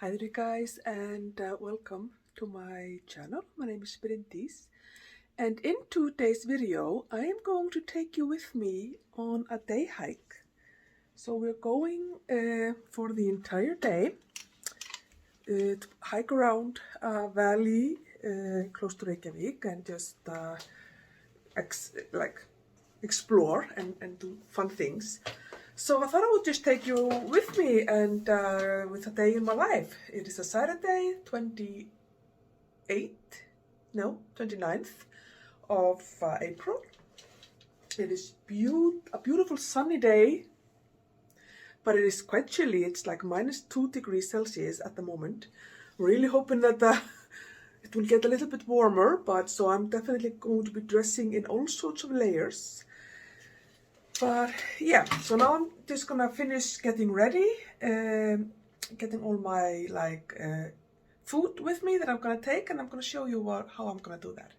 Hi there guys, and welcome to my channel. My name is Bryndís, and in today's video I am going to take you with me on a day hike. So we're going for the entire day to hike around a valley close to Reykjavik and just explore and do fun things. So I thought I would just take you with me and with a day in my life. It is a Saturday, 29th of April. It is a beautiful sunny day, but it is quite chilly. It's like -2 degrees Celsius at the moment. Really hoping that it will get a little bit warmer, but so I'm definitely going to be dressing in all sorts of layers. But yeah, so now I'm just gonna finish getting ready, getting all my food with me that I'm gonna take, and I'm gonna show you how I'm gonna do that.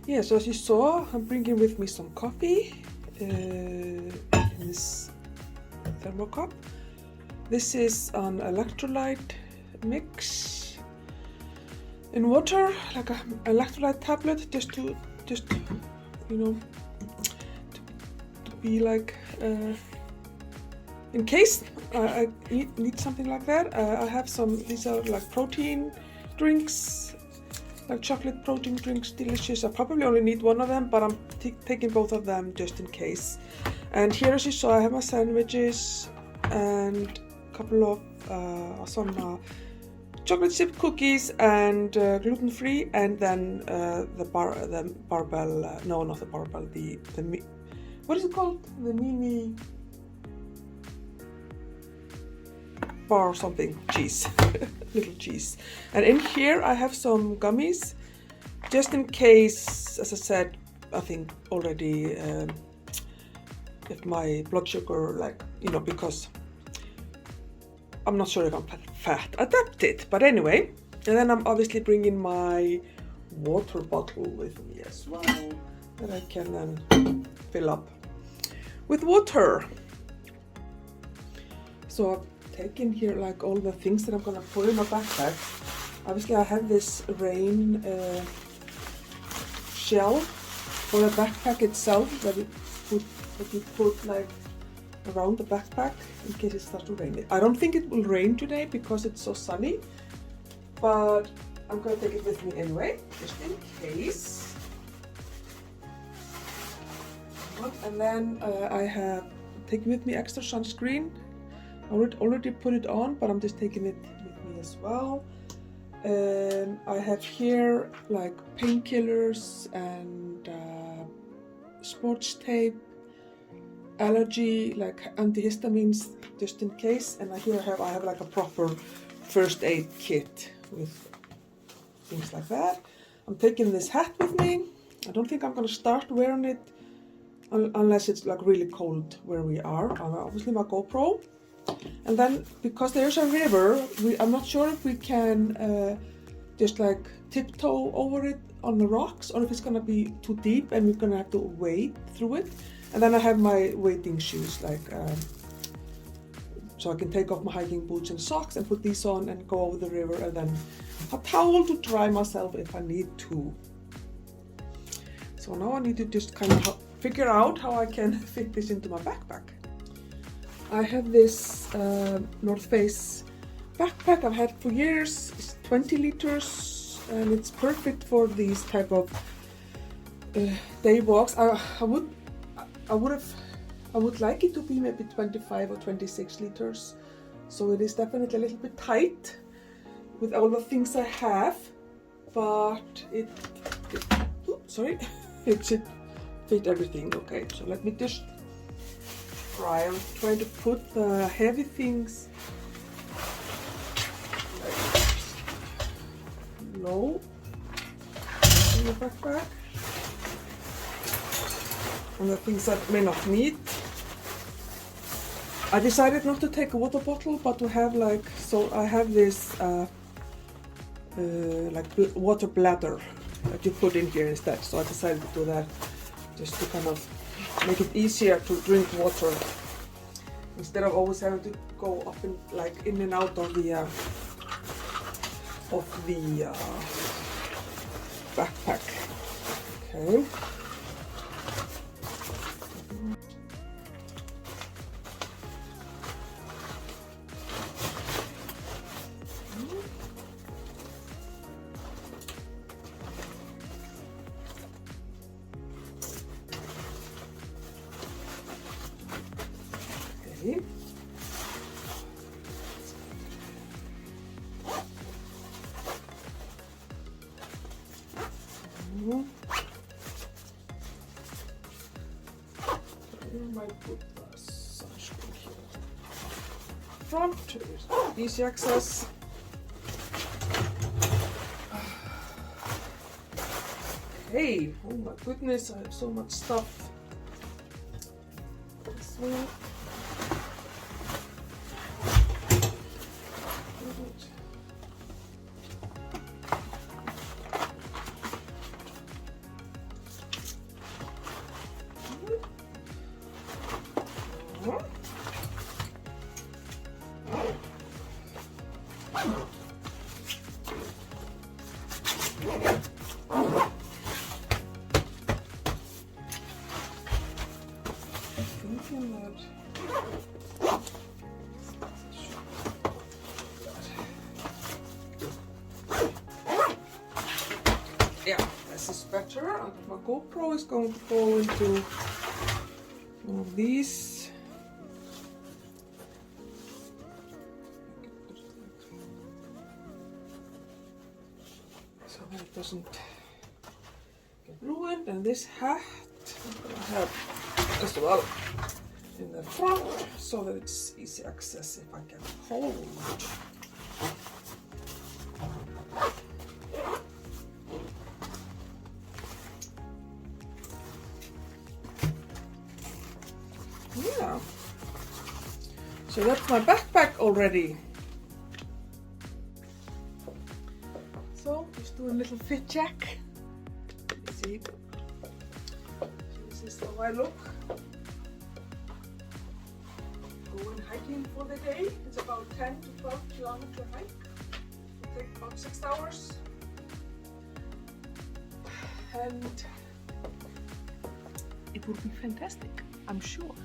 Yeah, so as you saw, I'm bringing with me some coffee in this thermocup. This is an electrolyte mix in water, like an electrolyte tablet, just to be like in case I need something like that. I have these are like protein drinks, like chocolate protein drinks, delicious. I probably only need one of them, but I'm taking both of them just in case. And here, as you saw, I have my sandwiches and a couple of some chocolate chip cookies and gluten-free, and then the barbell. No, not the barbell. What is it called? The mini bar or something, cheese, little cheese. And in here I have some gummies, just in case, as I said, I think already, if my blood sugar, because I'm not sure if I'm fat adapted, but anyway. And then I'm obviously bringing my water bottle with me as well, that I can then fill up with water. So I've taken here like all the things that I'm gonna put in my backpack. Obviously I have this rain shell for the backpack itself that you put like around the backpack in case it starts to rain. I don't think it will rain today because it's so sunny, but I'm gonna take it with me anyway, just in case. And then I have taken with me extra sunscreen. I already put it on, but I'm just taking it with me as well. I have here like painkillers and sports tape, allergy, like antihistamines, just in case. And here I have like a proper first aid kit with things like that. I'm taking this hat with me. I don't think I'm gonna start wearing it unless it's like really cold where we are. Obviously my GoPro. And then, because there's a river, I'm not sure if we can just like tiptoe over it on the rocks, or if it's gonna be too deep and we're gonna have to wade through it. And then I have my wading shoes, like So I can take off my hiking boots and socks and put these on and go over the river, and then a towel to dry myself if I need to. So now I need to just kind of figure out how I can fit this into my backpack. I have this North Face backpack I've had for years. It's 20 liters and it's perfect for these type of day walks. I would like it to be maybe 25 or 26 liters. So it is definitely a little bit tight with all the things I have, but it should fit everything. Okay, so let me just try. I'm trying to put the heavy things low in the backpack, and the things that may not need. I decided not to take a water bottle, but to have so I have this water bladder that you put in here instead. So I decided to do that just to kind of make it easier to drink water instead of always having to go up and in and out of the backpack. Okay. Okay. I might put the sunscreen here. Front, easy access. Okay, oh my goodness, I have so much stuff. This one. Yeah, this is better. And my GoPro is going to go into one of these. So that it doesn't get ruined. And this hat I have as well in the front so that it's easy access if I can hold. Yeah. So that's my backpack already. So just do a little fit check. Let's see. This is how I look. Going hiking for the day. It's about 10 to 12 kilometer hike. It takes about 6 hours. And it would be fantastic, I'm sure.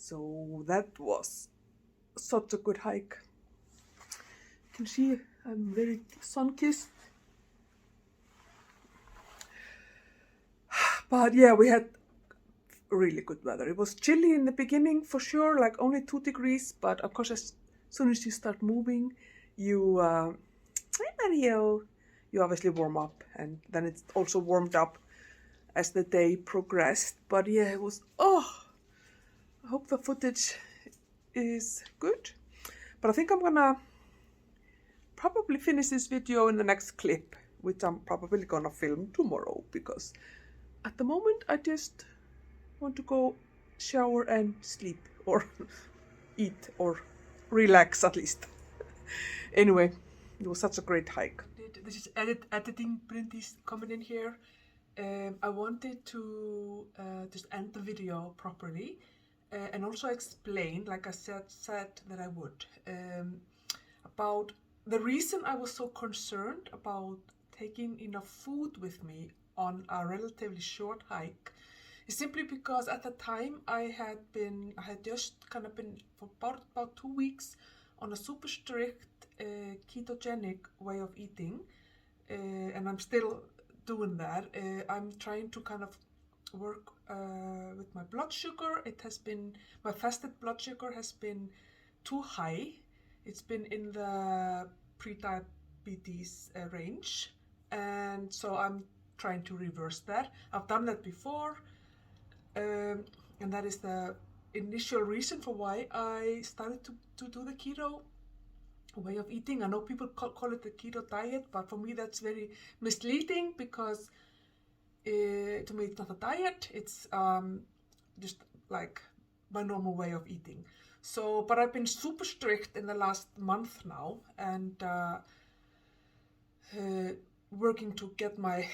So that was such a good hike. You can see I'm very sun-kissed. But yeah, we had really good weather. It was chilly in the beginning for sure, like only 2 degrees, but of course as soon as you start moving, you you obviously warm up, and then it's also warmed up as the day progressed. But yeah, it was, I hope the footage is good. But I think I'm gonna probably finish this video in the next clip, which I'm probably gonna film tomorrow, because at the moment I just want to go shower and sleep, or eat, or relax at least. Anyway, it was such a great hike. This is editing Bryndís coming in here. I wanted to just end the video properly, and also explain, like I said that I would, about the reason I was so concerned about taking enough food with me on a relatively short hike is simply because at the time I had just kind of been for about 2 weeks on a super strict ketogenic way of eating, and I'm still doing that. I'm trying to kind of work with my blood sugar. My fasted blood sugar has been too high. It's been in the pre-diabetes range, and so I'm trying to reverse that. I've done that before, and that is the initial reason for why I started to do the keto way of eating. I know people call it the keto diet, but for me that's very misleading, because to me it's not a diet, it's just like my normal way of eating. So, but I've been super strict in the last month now, and working to get my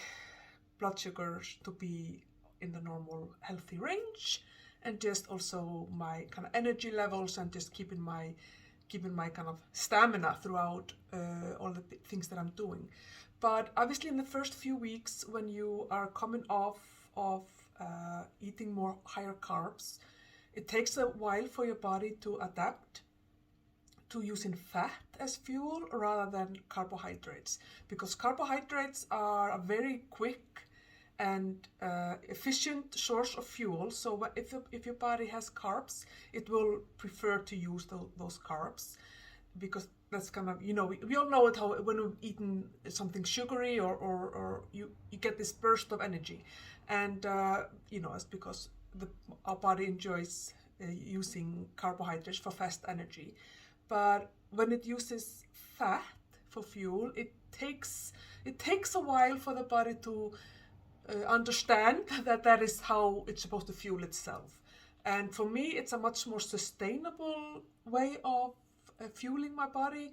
blood sugars to be in the normal healthy range, and just also my kind of energy levels, and just keeping my kind of stamina throughout all the things that I'm doing. But obviously in the first few weeks, when you are coming off of eating more higher carbs, it takes a while for your body to adapt to using fat as fuel rather than carbohydrates, because carbohydrates are a very quick and efficient source of fuel. So if your body has carbs, it will prefer to use those carbs, because that's kind of, we all know it, how when we've eaten something sugary or you get this burst of energy, and it's because our body enjoys using carbohydrates for fast energy. But when it uses fat for fuel, it takes a while for the body to understand that is how it's supposed to fuel itself. And for me, it's a much more sustainable way of fueling my body,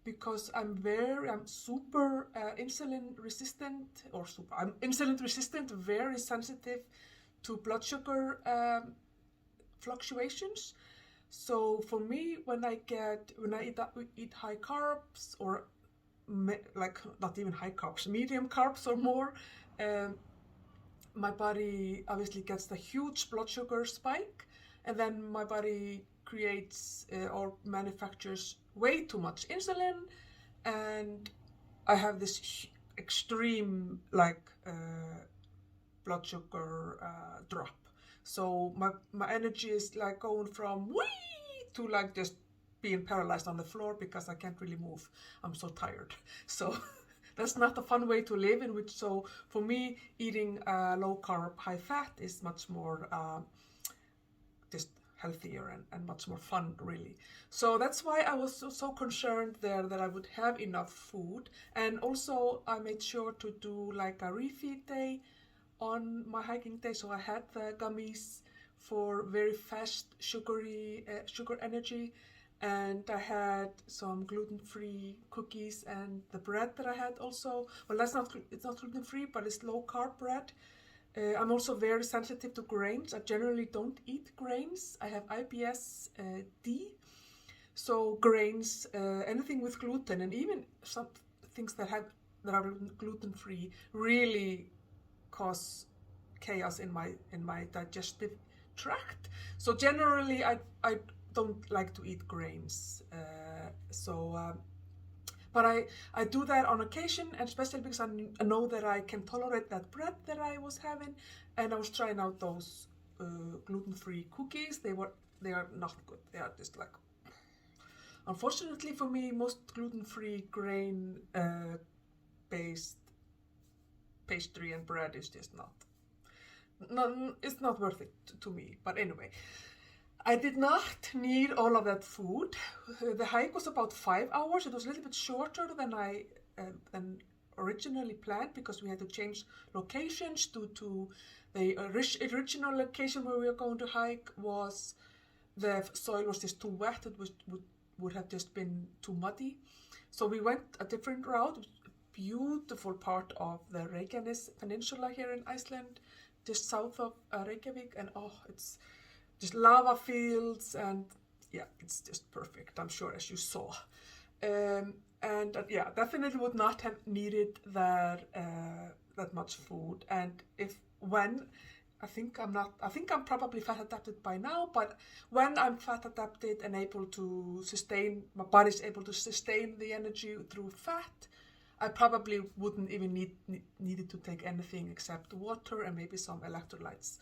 because I'm super insulin resistant, I'm insulin resistant, very sensitive to blood sugar fluctuations. So for me, when I eat high carbs, or like not even high carbs, medium carbs or more, my body obviously gets the huge blood sugar spike, and then my body creates or manufactures way too much insulin, and I have this extreme blood sugar drop. So my energy is like going from wee to like just being paralyzed on the floor, because I can't really move. I'm so tired. So that's not a fun way to live. So for me, eating low carb, high fat is much more just healthier and much more fun, really. So that's why I was so concerned there that I would have enough food. And also I made sure to do like a refeed day on my hiking day. So I had the gummies for very fast sugar energy, and I had some gluten-free cookies, and the bread that I had also, well, it's not gluten-free, but it's low-carb bread. I'm also very sensitive to grains. I generally don't eat grains. I have IBS-D, so grains, anything with gluten, and even some things that are gluten-free, really cause chaos in my digestive tract. So generally I don't like to eat grains. But I do that on occasion, and especially because I know that I can tolerate that bread that I was having, and I was trying out those gluten-free cookies. They are not good. They are just like, unfortunately for me, most gluten-free grain based pastry and bread is just it's not worth it to me. But anyway, I did not need all of that food. The hike was about 5 hours. It was a little bit shorter than I originally planned, because we had to change locations due to the original location where we were going to hike was, the soil was just too wet. It would have just been too muddy. So we went a different route, beautiful part of the Reykjanes peninsula here in Iceland, just south of Reykjavik, and it's just lava fields, and yeah, it's just perfect, I'm sure, as you saw. Yeah, definitely would not have needed that much food. And I think I'm probably fat adapted by now, but when I'm fat adapted and able to sustain, my body's able to sustain the energy through fat, I probably wouldn't even needed to take anything except water and maybe some electrolytes.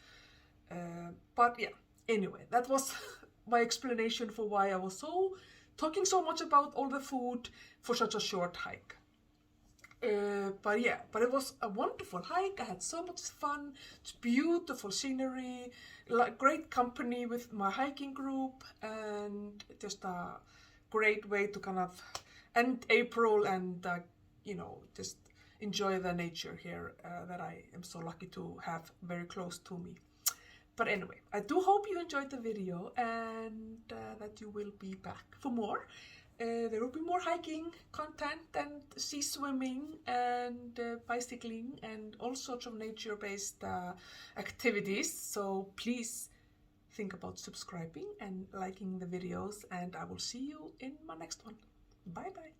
But yeah, anyway, that was my explanation for why I was talking so much about all the food for such a short hike. But it was a wonderful hike. I had so much fun. It's beautiful scenery, great company with my hiking group, and just a great way to kind of end April and just enjoy the nature here that I am so lucky to have very close to me. But anyway, I do hope you enjoyed the video, and that you will be back for more. There will be more hiking content and sea swimming and bicycling and all sorts of nature-based activities. So please think about subscribing and liking the videos, and I will see you in my next one. Bye bye.